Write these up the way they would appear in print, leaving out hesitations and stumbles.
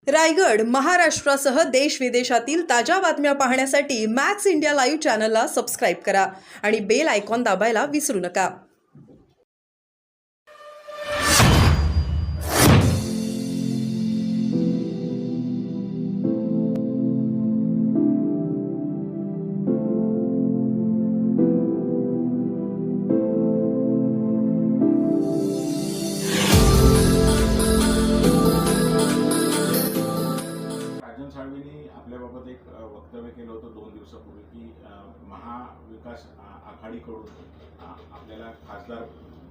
रायगड, महाराष्ट्रासह देश विदेशातील ताज्या बातम्या पाहण्यासाठी मॅक्स इंडिया लाईव्ह चॅनलला सबस्क्राईब करा आणि बेल आयकॉन दाबायला विसरू नका. राजन साळवींनी आपल्याबाबत एक वक्तव्य केलं होतं 2 दिवसापूर्वी की महाविकास आघाडीकडून आपल्याला खासदार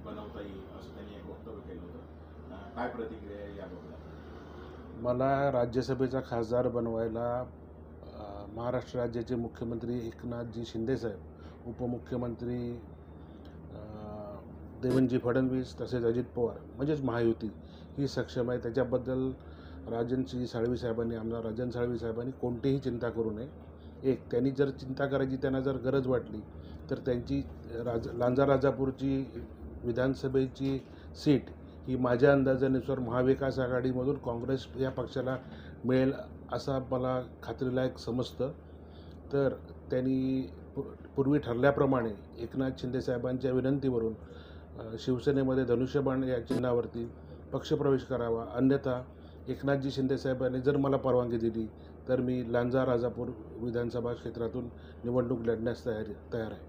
बनवता येईल असं त्यांनी एक वक्तव्य केलं होतं. काय प्रतिक्रिया आहे याबाबत? मला राज्यसभेचा खासदार बनवायला महाराष्ट्र राज्याचे मुख्यमंत्री एकनाथजी शिंदेसाहेब, उपमुख्यमंत्री देवेंद्रजी फडणवीस तसेच अजित पवार म्हणजेच महायुती ही सक्षम आहे. त्याच्याबद्दल राजनजी साळवी साहेबांनी, आमदार राजन साळवी साहेबांनी कोणतीही चिंता करू नये. त्यांनी जर चिंता करायची, त्यांना जर गरज वाटली तर त्यांची लांजा राजापूरची विधानसभेची सीट ही माझ्या अंदाजानुसार महाविकास आघाडीमधून काँग्रेस या पक्षाला मिळेल असं मला खात्रीलायक समजतं. तर त्यांनी पूर्वी ठरल्याप्रमाणे एकनाथ शिंदेसाहेबांच्या विनंतीवरून शिवसेनेमध्ये धनुष्यबाण या चिन्हावरती पक्षप्रवेश करावा. अन्यथा एकनाथजी शिंदेसाहेबांनी जर मला परवानगी दिली तर मी लांजा राजापूर विधानसभा क्षेत्रातून निवडणूक लढण्यास तयार आहे.